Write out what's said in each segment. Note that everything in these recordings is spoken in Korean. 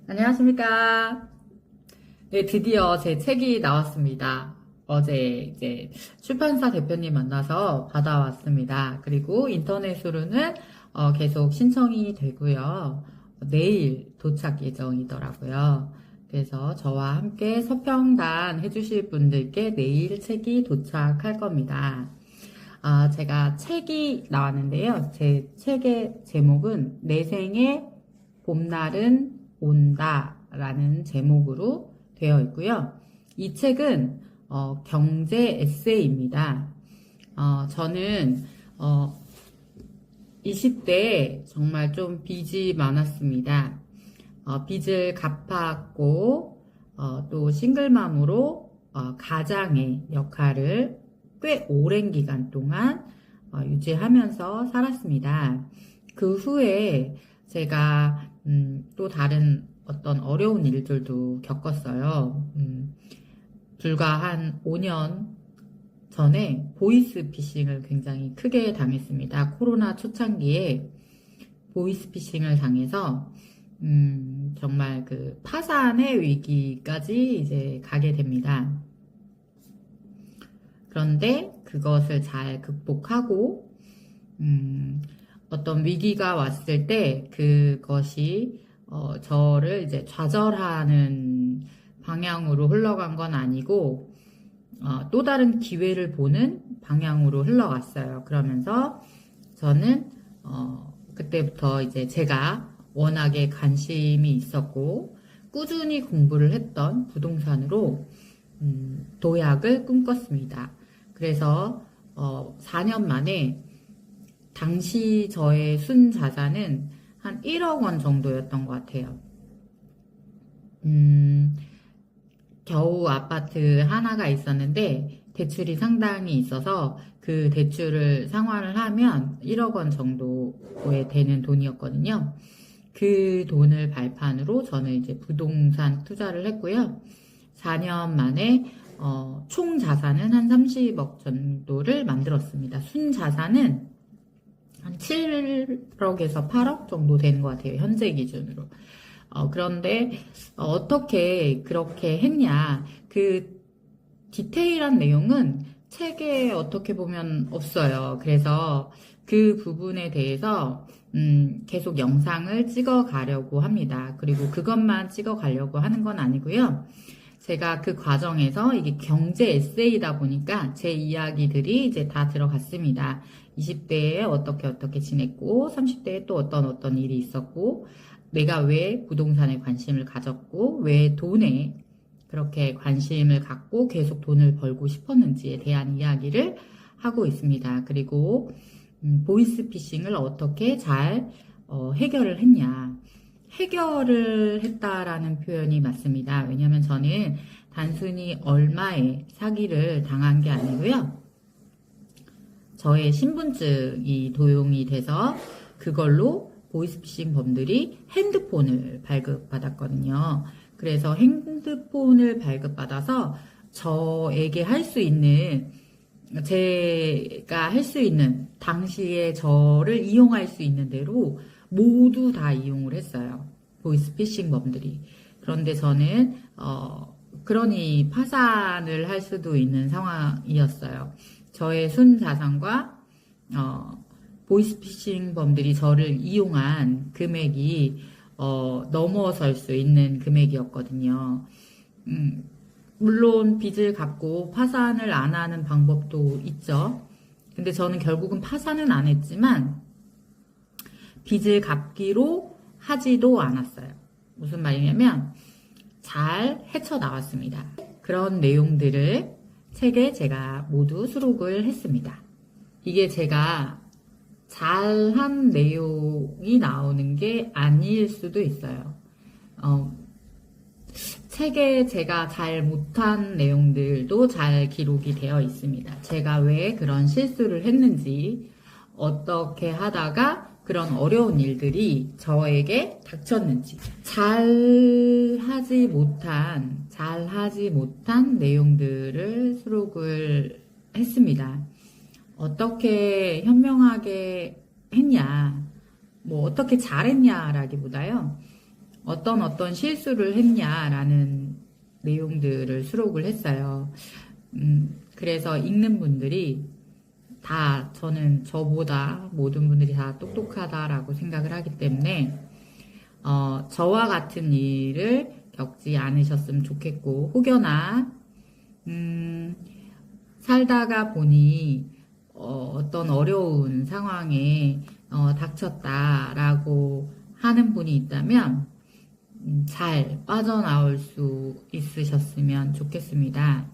안녕하십니까. 네, 드디어 제 책이 나왔습니다. 어제 이제 출판사 대표님 만나서 받아왔습니다. 그리고 인터넷으로는 계속 신청이 되고요. 내일 도착 예정이더라고요. 그래서 저와 함께 서평단 해주실 분들께 내일 책이 도착할 겁니다. 제가 책이 나왔는데요. 제 책의 제목은 내 생의 봄날은 온다 라는 제목으로 되어 있고요. 이 책은 경제 에세이입니다. 저는 20대에 정말 좀 빚이 많았습니다. 빚을 갚았고 또 싱글맘으로 가장의 역할을 꽤 오랜 기간 동안 유지하면서 살았습니다. 그 후에 제가 또 다른 어떤 어려운 일들도 겪었어요. 불과 한 5년 전에 보이스피싱을 굉장히 크게 당했습니다. 코로나 초창기에 보이스피싱을 당해서 정말 그 파산의 위기까지 이제 가게 됩니다. 그런데 그것을 잘 극복하고 어떤 위기가 왔을 때 그것이 저를 이제 좌절하는 방향으로 흘러간 건 아니고 또 다른 기회를 보는 방향으로 흘러갔어요. 그러면서 저는 그때부터 이제 제가 워낙에 관심이 있었고 꾸준히 공부를 했던 부동산으로 도약을 꿈꿨습니다. 그래서 4년 만에 당시 저의 순자산은 한 1억 원 정도였던 것 같아요. 겨우 아파트 하나가 있었는데 대출이 상당히 있어서 그 대출을 상환을 하면 1억 원 정도에 되는 돈이었거든요. 그 돈을 발판으로 저는 이제 부동산 투자를 했고요. 4년 만에 총 자산은 한 30억 정도를 만들었습니다. 순 자산은 한 7억에서 8억 정도 되는 것 같아요. 현재 기준으로. 그런데 어떻게 그렇게 했냐. 그 디테일한 내용은 책에 어떻게 보면 없어요. 그래서 그 부분에 대해서 계속 영상을 찍어 가려고 합니다. 그리고 그것만 찍어 가려고 하는 건 아니고요. 제가 그 과정에서 이게 경제 에세이다 보니까 제 이야기들이 이제 다 들어갔습니다. 20대에 어떻게 지냈고, 30대에 또 어떤 일이 있었고, 내가 왜 부동산에 관심을 가졌고, 왜 돈에 그렇게 관심을 갖고 계속 돈을 벌고 싶었는지에 대한 이야기를 하고 있습니다. 그리고 보이스피싱을 어떻게 잘 해결을 했냐. 해결을 했다라는 표현이 맞습니다. 왜냐하면 저는 단순히 얼마의 사기를 당한 게 아니고요. 저의 신분증이 도용이 돼서 그걸로 보이스피싱 범들이 핸드폰을 발급받았거든요. 그래서 핸드폰을 발급받아서 저에게 할 수 있는, 제가 할 수 있는, 당시에 저를 이용할 수 있는 대로 모두 다 이용을 했어요. 보이스피싱 범들이. 그런데 저는 그러니 파산을 할 수도 있는 상황이었어요. 저의 순자산과 보이스피싱 범들이 저를 이용한 금액이 넘어설 수 있는 금액이었거든요. 물론 빚을 갚고 파산을 안 하는 방법도 있죠. 근데 저는 결국은 파산은 안 했지만 빚을 갚기로 하지도 않았어요. 무슨 말이냐면 잘 헤쳐나왔습니다. 그런 내용들을 책에 제가 모두 수록을 했습니다. 이게 제가 잘한 내용이 나오는 게 아닐 수도 있어요. 책에 제가 잘 못한 내용들도 잘 기록이 되어 있습니다. 제가 왜 그런 실수를 했는지, 어떻게 하다가 그런 어려운 일들이 저에게 닥쳤는지, 잘하지 못한 내용들을 수록을 했습니다. 어떻게 현명하게 했냐, 뭐 어떻게 잘했냐라기보다요. 어떤 실수를 했냐라는 내용들을 수록을 했어요. 그래서 읽는 분들이 다 저는 저보다 모든 분들이 다 똑똑하다라고 생각을 하기 때문에 저와 같은 일을 겪지 않으셨으면 좋겠고, 혹여나 살다가 보니 어떤 어려운 상황에 닥쳤다라고 하는 분이 있다면 잘 빠져나올 수 있으셨으면 좋겠습니다.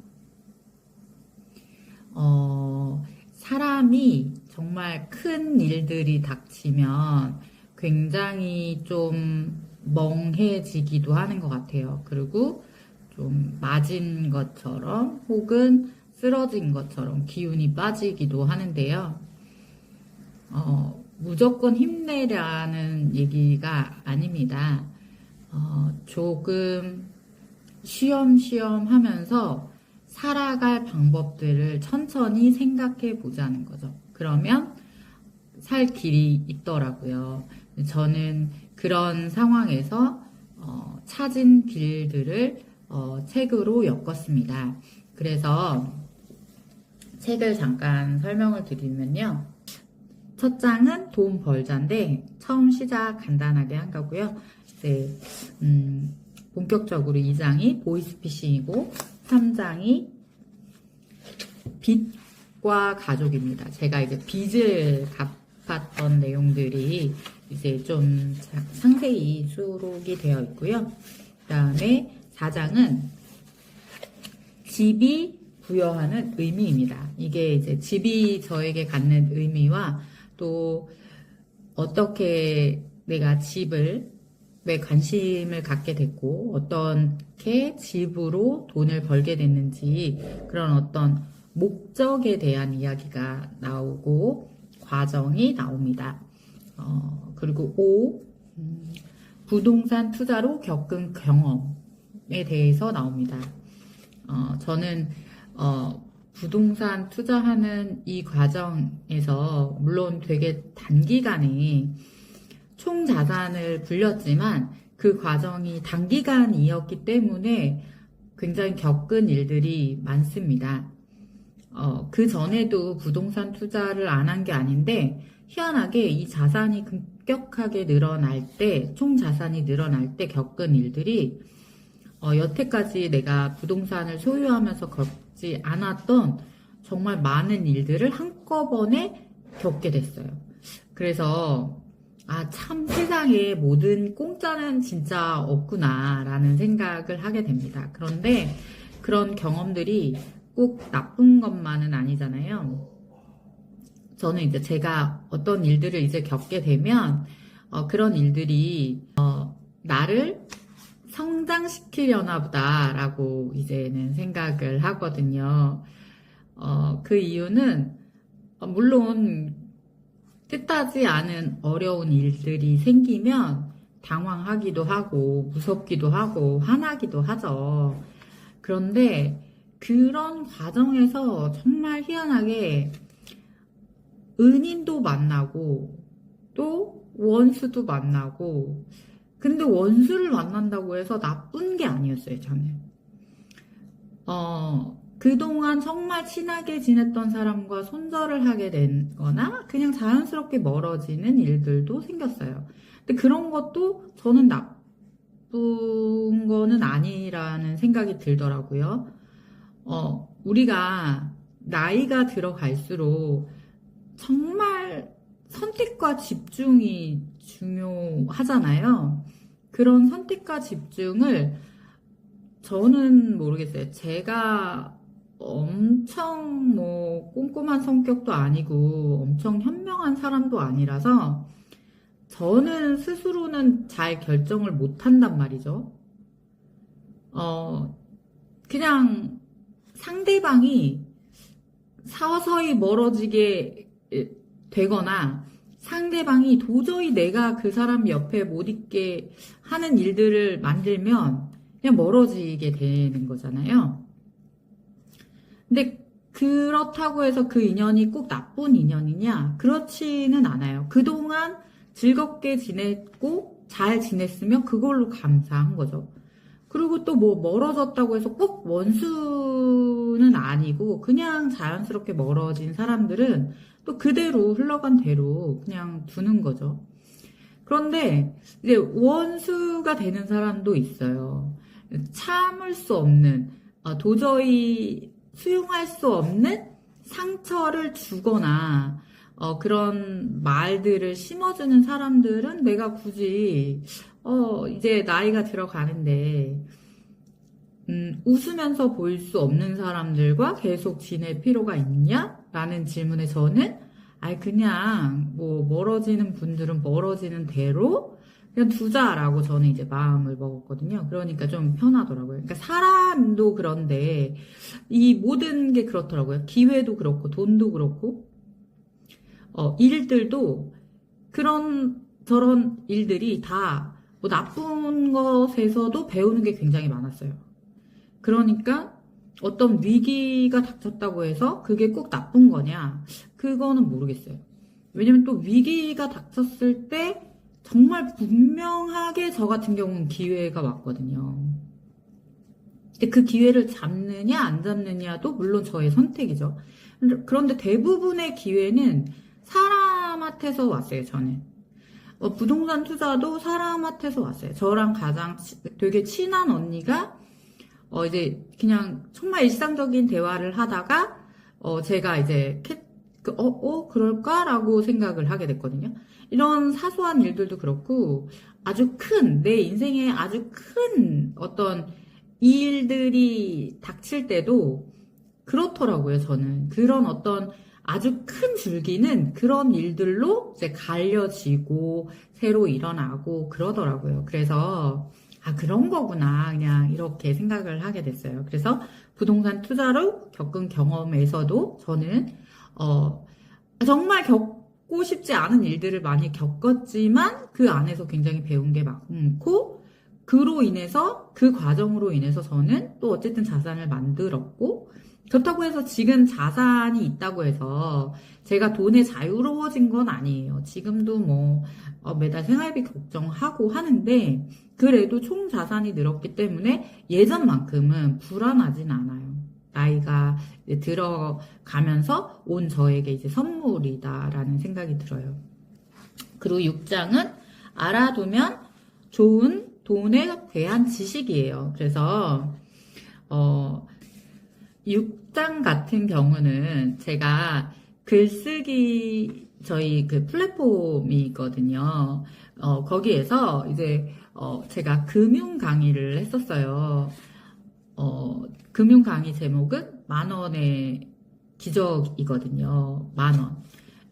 사람이 정말 큰 일들이 닥치면 굉장히 좀 멍해지기도 하는 것 같아요. 그리고 좀 맞은 것처럼 혹은 쓰러진 것처럼 기운이 빠지기도 하는데요. 무조건 힘내라는 얘기가 아닙니다. 조금 쉬엄쉬엄 하면서 살아갈 방법들을 천천히 생각해 보자는 거죠. 그러면 살 길이 있더라고요. 저는 그런 상황에서 찾은 길들을 책으로 엮었습니다. 그래서 책을 잠깐 설명을 드리면요. 첫 장은 돈 벌자인데 처음 시작 간단하게 한 거고요. 이제 본격적으로 2장이 보이스피싱이고 3장이 빚과 가족입니다. 제가 이제 빚을 갚았던 내용들이 이제 좀 상세히 수록이 되어 있고요. 그 다음에 4장은 집이 부여하는 의미입니다. 이게 이제 집이 저에게 갖는 의미와 또 어떻게 내가 집을 왜 관심을 갖게 됐고 어떻게 집으로 돈을 벌게 됐는지 그런 어떤 목적에 대한 이야기가 나오고 과정이 나옵니다. 그리고 5. 부동산 투자로 겪은 경험에 대해서 나옵니다. 저는 부동산 투자하는 이 과정에서 물론 되게 단기간에 총 자산을 불렸지만 그 과정이 단기간이었기 때문에 굉장히 겪은 일들이 많습니다. 그 전에도 부동산 투자를 안 한 게 아닌데 희한하게 이 자산이 급격하게 늘어날 때, 총 자산이 늘어날 때 겪은 일들이 여태까지 내가 부동산을 소유하면서 겪지 않았던 정말 많은 일들을 한꺼번에 겪게 됐어요. 그래서 참 세상에 모든 공짜는 진짜 없구나라는 생각을 하게 됩니다. 그런데 그런 경험들이 꼭 나쁜 것만은 아니잖아요. 저는 이제 제가 어떤 일들을 이제 겪게 되면 그런 일들이 나를 성장시키려나 보다라고 이제는 생각을 하거든요. 그 이유는 물론 뜻하지 않은 어려운 일들이 생기면 당황하기도 하고 무섭기도 하고 화나기도 하죠. 그런데 그런 과정에서 정말 희한하게 은인도 만나고 또 원수도 만나고 근데 원수를 만난다고 해서 나쁜 게 아니었어요, 저는. 그동안 정말 친하게 지냈던 사람과 손절을 하게 되거나 그냥 자연스럽게 멀어지는 일들도 생겼어요. 근데 그런 것도 저는 나쁜 거는 아니라는 생각이 들더라고요. 우리가 나이가 들어갈수록 정말 선택과 집중이 중요하잖아요. 그런 선택과 집중을 저는 모르겠어요. 제가 엄청 꼼꼼한 성격도 아니고 엄청 현명한 사람도 아니라서 저는 스스로는 잘 결정을 못 한단 말이죠. 그냥 상대방이 서서히 멀어지게 되거나 상대방이 도저히 내가 그 사람 옆에 못 있게 하는 일들을 만들면 그냥 멀어지게 되는 거잖아요. 근데 그렇다고 해서 그 인연이 꼭 나쁜 인연이냐? 그렇지는 않아요. 그동안 즐겁게 지냈고 잘 지냈으면 그걸로 감사한 거죠. 그리고 또 뭐 멀어졌다고 해서 꼭 원수는 아니고 그냥 자연스럽게 멀어진 사람들은 또 그대로 흘러간 대로 그냥 두는 거죠. 그런데 이제 원수가 되는 사람도 있어요. 참을 수 없는, 도저히 수용할 수 없는 상처를 주거나 그런 말들을 심어주는 사람들은 내가 굳이 이제 나이가 들어가는데 웃으면서 볼 수 없는 사람들과 계속 지낼 필요가 있냐? 라는 질문에 저는 그냥 뭐 멀어지는 분들은 멀어지는 대로 그냥 두자라고 저는 이제 마음을 먹었거든요. 그러니까 좀 편하더라고요. 그러니까 사람도 그런데 이 모든 게 그렇더라고요. 기회도 그렇고 돈도 그렇고 일들도 그런 저런 일들이 다 뭐 나쁜 것에서도 배우는 게 굉장히 많았어요. 그러니까 어떤 위기가 닥쳤다고 해서 그게 꼭 나쁜 거냐? 그거는 모르겠어요. 왜냐면 또 위기가 닥쳤을 때 정말 분명하게 저 같은 경우는 기회가 왔거든요. 근데 그 기회를 잡느냐 안 잡느냐도 물론 저의 선택이죠. 그런데 대부분의 기회는 사람한테서 왔어요, 저는. 부동산 투자도 사람한테서 왔어요. 저랑 가장 되게 친한 언니가 이제 그냥 정말 일상적인 대화를 하다가 제가 이제 그럴까라고 생각을 하게 됐거든요. 이런 사소한 일들도 그렇고 아주 큰 내 인생에 아주 큰 어떤 일들이 닥칠 때도 그렇더라고요. 저는 그런 어떤 아주 큰 줄기는 그런 일들로 이제 갈려지고 새로 일어나고 그러더라고요. 그래서 그런 거구나. 그냥 이렇게 생각을 하게 됐어요. 그래서 부동산 투자로 겪은 경험에서도 저는, 정말 겪고 싶지 않은 일들을 많이 겪었지만 그 안에서 굉장히 배운 게 많고, 그로 인해서, 그 과정으로 인해서 저는 또 어쨌든 자산을 만들었고, 그렇다고 해서 지금 자산이 있다고 해서 제가 돈에 자유로워진 건 아니에요. 지금도 뭐 매달 생활비 걱정하고 하는데 그래도 총 자산이 늘었기 때문에 예전만큼은 불안하진 않아요. 나이가 이제 들어가면서 온 저에게 이제 선물이다라는 생각이 들어요. 그리고 6장은 알아두면 좋은 돈에 대한 지식이에요. 그래서 6장 같은 경우는 제가 글쓰기 저희 그 플랫폼이 있거든요. 거기에서 이제 제가 금융 강의를 했었어요. 금융 강의 제목은 10,000원의 기적이거든요. 10,000원.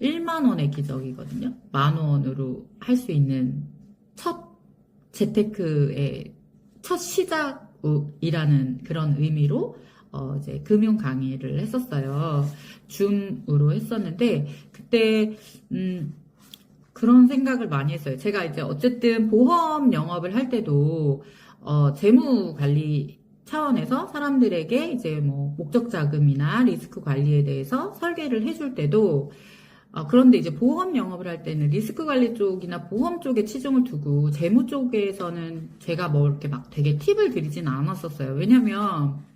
10,000원의 기적이거든요. 10,000원으로 할 수 있는 첫 재테크의 첫 시작이라는 그런 의미로 이제 금융 강의를 했었어요. 줌으로 했었는데, 그때, 그런 생각을 많이 했어요. 제가 이제 어쨌든 보험 영업을 할 때도, 재무 관리 차원에서 사람들에게 이제 뭐 목적 자금이나 리스크 관리에 대해서 설계를 해줄 때도, 그런데 이제 보험 영업을 할 때는 리스크 관리 쪽이나 보험 쪽에 치중을 두고 재무 쪽에서는 제가 뭐 이렇게 막 되게 팁을 드리진 않았었어요. 왜냐면,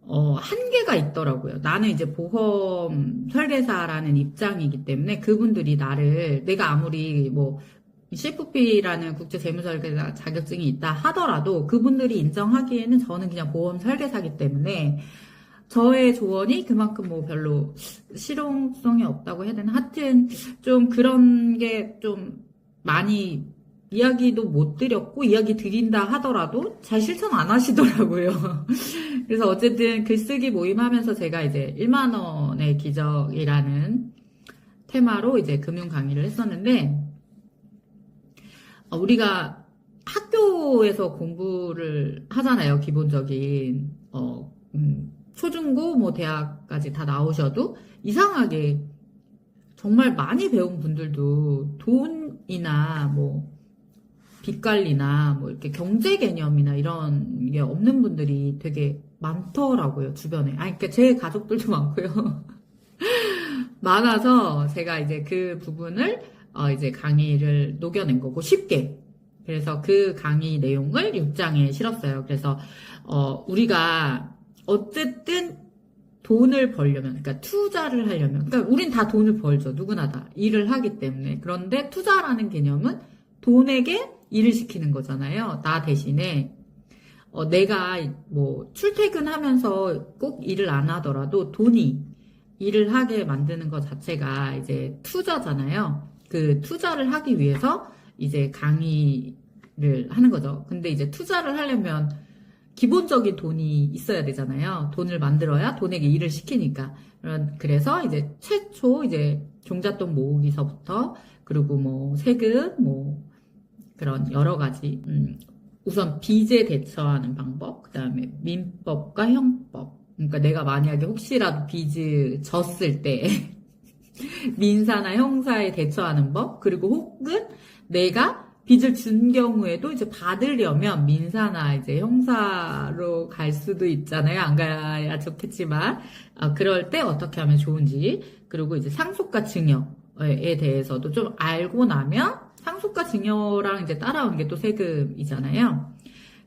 한계가 있더라고요. 나는 이제 보험 설계사라는 입장이기 때문에 그분들이 내가 아무리 뭐, CFP라는 국제 재무설계사 자격증이 있다 하더라도 그분들이 인정하기에는 저는 그냥 보험 설계사기 때문에 저의 조언이 그만큼 뭐 별로 실용성이 없다고 해야 되나? 하여튼 좀 그런 게 좀 많이 이야기도 못 드렸고 이야기 드린다 하더라도 잘 실천 안 하시더라고요. 그래서 어쨌든 글쓰기 모임 하면서 제가 이제 10,000원의 기적이라는 테마로 이제 금융 강의를 했었는데 우리가 학교에서 공부를 하잖아요. 기본적인 초중고 뭐 대학까지 다 나오셔도 이상하게 정말 많이 배운 분들도 돈이나 뭐 빚 관리나 뭐 이렇게 경제 개념이나 이런 게 없는 분들이 되게 많더라고요, 주변에. 그러니까 제 가족들도 많고요. 많아서 제가 이제 그 부분을 이제 강의를 녹여낸 거고 쉽게 그래서 그 강의 내용을 6장에 실었어요. 그래서 우리가 어쨌든 돈을 벌려면, 그러니까 투자를 하려면, 그러니까 우린 다 돈을 벌죠. 누구나 다 일을 하기 때문에. 그런데 투자라는 개념은 돈에게 일을 시키는 거잖아요. 나 대신에 내가 뭐 출퇴근하면서 꼭 일을 안 하더라도 돈이 일을 하게 만드는 것 자체가 이제 투자잖아요. 그 투자를 하기 위해서 이제 강의를 하는 거죠. 근데 이제 투자를 하려면 기본적인 돈이 있어야 되잖아요. 돈을 만들어야 돈에게 일을 시키니까. 그래서 이제 최초 이제 종잣돈 모으기서부터 그리고 뭐 세금 뭐 그런 여러 가지 우선 빚에 대처하는 방법, 그 다음에 민법과 형법. 그러니까 내가 만약에 혹시라도 빚을 졌을 때 민사나 형사에 대처하는 법, 그리고 혹은 내가 빚을 준 경우에도 이제 받으려면 민사나 이제 형사로 갈 수도 있잖아요. 안 가야 좋겠지만, 그럴 때 어떻게 하면 좋은지, 그리고 이제 상속과 증여에 대해서도 좀 알고 나면 상속과 증여랑 이제 따라오는 게 또 세금이잖아요.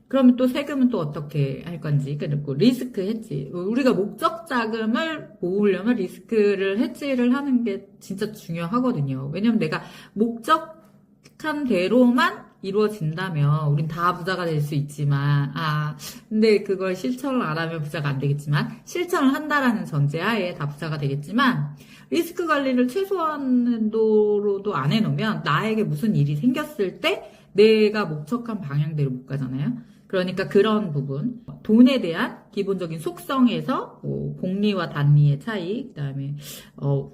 그러면 또 세금은 또 어떻게 할 건지, 그리고 리스크 해지. 우리가 목적 자금을 모으려면 리스크를 해지를 하는 게 진짜 중요하거든요. 왜냐면 내가 목적한 대로만 이루어진다면 우린 다 부자가 될 수 있지만, 근데 그걸 실천을 안 하면 부자가 안 되겠지만, 실천을 한다라는 전제하에 다 부자가 되겠지만, 리스크 관리를 최소한도로도 안 해놓으면 나에게 무슨 일이 생겼을 때 내가 목적한 방향대로 못 가잖아요. 그러니까 그런 부분, 돈에 대한 기본적인 속성에서 뭐 복리와 단리의 차이, 그다음에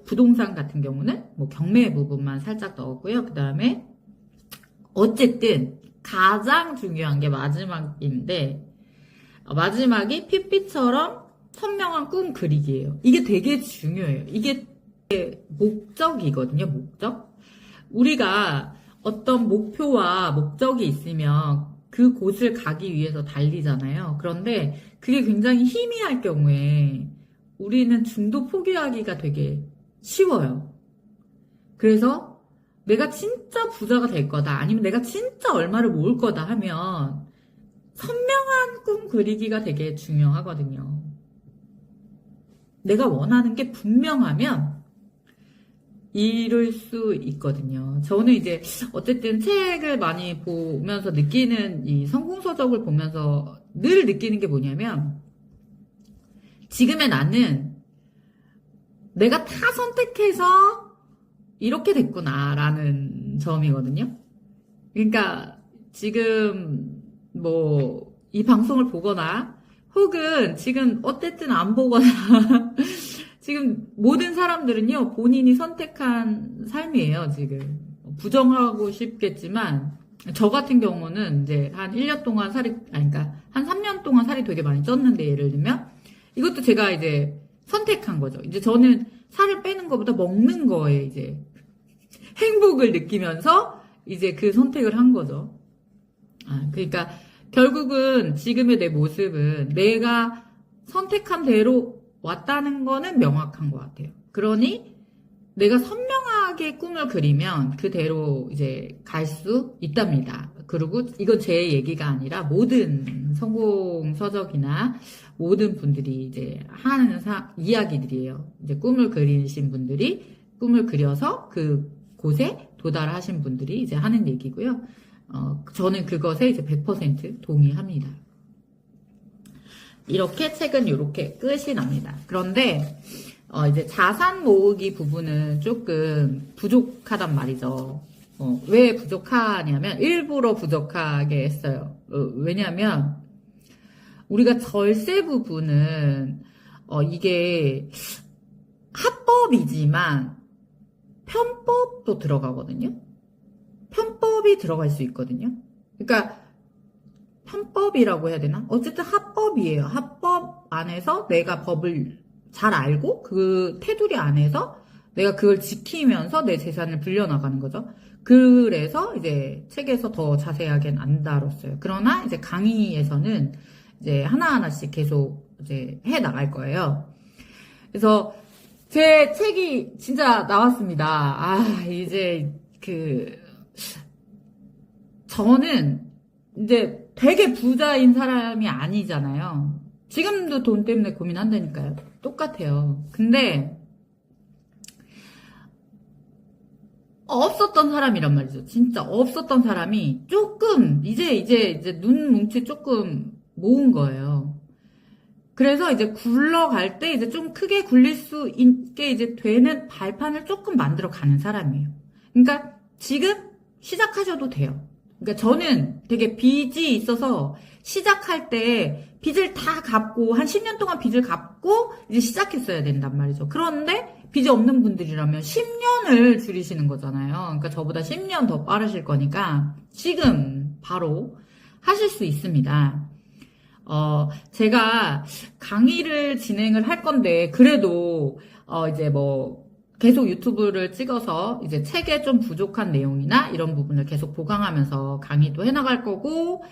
부동산 같은 경우는 뭐 경매 부분만 살짝 넣었고요. 그다음에 어쨌든 가장 중요한 게 마지막인데, 마지막이 PP처럼 선명한 꿈 그리기예요. 이게 되게 중요해요. 이게 목적이거든요. 목적. 우리가 어떤 목표와 목적이 있으면 그 곳을 가기 위해서 달리잖아요. 그런데 그게 굉장히 희미할 경우에 우리는 중도 포기하기가 되게 쉬워요. 그래서 내가 진짜 부자가 될 거다, 아니면 내가 진짜 얼마를 모을 거다 하면 선명한 꿈 그리기가 되게 중요하거든요. 내가 원하는 게 분명하면 이룰 수 있거든요. 저는 이제 어쨌든 책을 많이 보면서 느끼는, 이 성공서적을 보면서 늘 느끼는 게 뭐냐면, 지금의 나는 내가 다 선택해서 이렇게 됐구나라는 점이거든요. 그러니까 지금 뭐 이 방송을 보거나 혹은 지금 어쨌든 안 보거나 지금 모든 사람들은요, 본인이 선택한 삶이에요, 지금. 부정하고 싶겠지만, 저 같은 경우는 이제 한 1년 동안 그러니까 한 3년 동안 살이 되게 많이 쪘는데, 예를 들면, 이것도 제가 이제 선택한 거죠. 이제 저는 살을 빼는 것보다 먹는 거에 이제 행복을 느끼면서 이제 그 선택을 한 거죠. 그러니까 결국은 지금의 내 모습은 내가 선택한 대로 왔다는 거는 명확한 것 같아요. 그러니 내가 선명하게 꿈을 그리면 그대로 이제 갈 수 있답니다. 그리고 이건 제 얘기가 아니라 모든 성공 서적이나 모든 분들이 이제 하는 이야기들이에요. 이제 꿈을 그리신 분들이 꿈을 그려서 그 곳에 도달하신 분들이 이제 하는 얘기고요. 저는 그것에 이제 100% 동의합니다. 이렇게 책은 이렇게 끝이 납니다. 그런데 이제 자산 모으기 부분은 조금 부족하단 말이죠. 왜 부족하냐면 일부러 부족하게 했어요. 왜냐면 우리가 절세 부분은 이게 합법이지만 편법도 들어가거든요. 편법이 들어갈 수 있거든요. 그러니까 편법이라고 해야 되나? 어쨌든 합법이에요. 합법 안에서 내가 법을 잘 알고 그 테두리 안에서 내가 그걸 지키면서 내 재산을 불려나가는 거죠. 그래서 이제 책에서 더 자세하게는 안 다뤘어요. 그러나 이제 강의에서는 이제 하나하나씩 계속 이제 해 나갈 거예요. 그래서 제 책이 진짜 나왔습니다. 이제 저는 이제 되게 부자인 사람이 아니잖아요. 지금도 돈 때문에 고민한다니까요. 똑같아요. 근데 없었던 사람이란 말이죠. 진짜 없었던 사람이 조금 이제 눈 뭉치 조금 모은 거예요. 그래서 이제 굴러갈 때 이제 좀 크게 굴릴 수 있게 이제 되는 발판을 조금 만들어 가는 사람이에요. 그러니까 지금 시작하셔도 돼요. 그러니까 저는 되게 빚이 있어서 시작할 때 빚을 다 갚고 한 10년 동안 빚을 갚고 이제 시작했어야 된단 말이죠. 그런데 빚이 없는 분들이라면 10년을 줄이시는 거잖아요. 그러니까 저보다 10년 더 빠르실 거니까 지금 바로 하실 수 있습니다. 제가 강의를 진행을 할 건데 그래도 이제 뭐 계속 유튜브를 찍어서 이제 책에 좀 부족한 내용이나 이런 부분을 계속 보강하면서 강의도 해나갈 거고,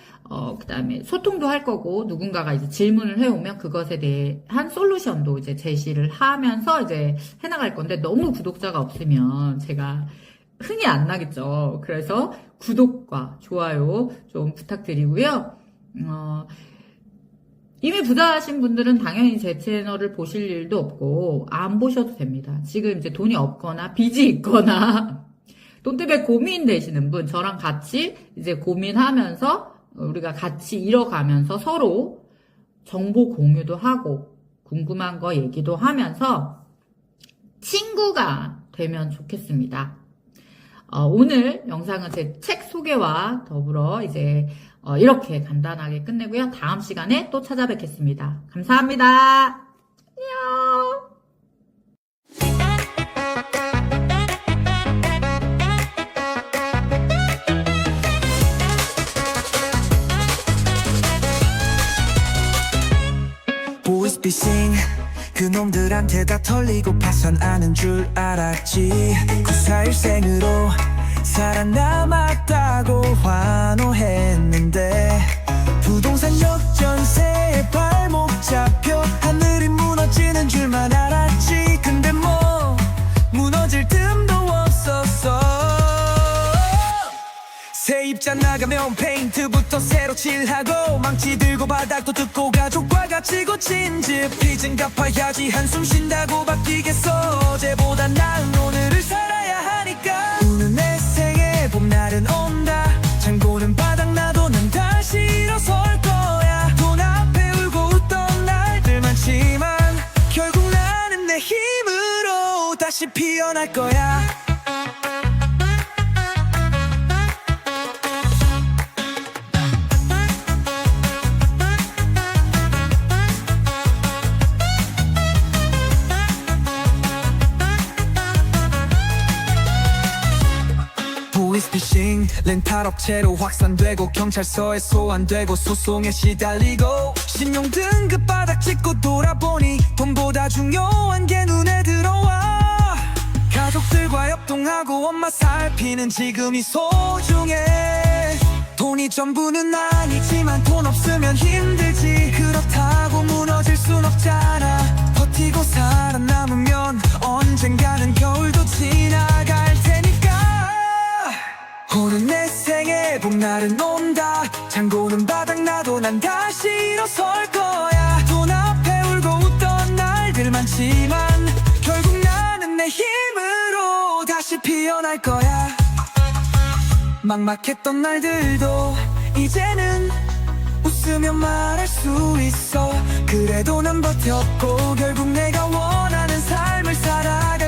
그 다음에 소통도 할 거고, 누군가가 이제 질문을 해오면 그것에 대한 솔루션도 이제 제시를 하면서 이제 해나갈 건데, 너무 구독자가 없으면 제가 흥이 안 나겠죠. 그래서 구독과 좋아요 좀 부탁드리고요. 이미 부자신 분들은 당연히 제 채널을 보실 일도 없고 안 보셔도 됩니다. 지금 이제 돈이 없거나 빚이 있거나 돈 때문에 고민되시는 분, 저랑 같이 이제 고민하면서 우리가 같이 잃어가면서 서로 정보 공유도 하고 궁금한 거 얘기도 하면서 친구가 되면 좋겠습니다. 오늘 영상은 제 책 소개와 더불어 이제 이렇게 간단하게 끝내고요. 다음 시간에 또 찾아뵙겠습니다. 감사합니다. 안녕. 보이스피싱 그놈들한테 다 털리고 파산하는 줄 알았지. 94일생으로 살아남았다고 환호했는데 부동산 역전세에 발목 잡혀 하늘이 무너지는 줄만 알았지. 근데 뭐 무너질 틈도 없었어. 세입자 나가면 페인트부터 새로 칠하고 망치 들고 바닥도 뜯고 가족과 같이 고친 집 빚은 갚아야지 한숨 쉰다고 바뀌겠어. 어제보다 나은 오늘을 살아야 하니까. 우는 내 생에 봄날은 온다. 창고는 바닥나도 난 다시 일어설 거야. 돈 앞에 울고 웃던 날들 많지만 결국 나는 내 힘으로 다시 피어날 거야. 보이스피싱 렌탈업체로 확산되고 경찰서에 소환되고 소송에 시달리고 신용등급 바닥 찍고 돌아보니 돈보다 중요한 게 눈에 들어와. 가족들과 협동하고 엄마 살피는 지금이 소중해. 돈이 전부는 아니지만 돈 없으면 힘들지. 그렇다고 무너질 순 없잖아. 버티고 살아남으면 언젠가는 겨울도 지나갈 테니까. 오는 내 생에 봄날은 온다. 창고는 바닥나도 난 다시 일어설 거야. 돈 앞에 울고 웃던 날들 많지만 결국 나는 내 힘으로 다시 피어날 거야. 막막했던 날들도 이제는 웃으며 말할 수 있어. 그래도 난 버텼고 결국 내가 원하는 삶을 살아.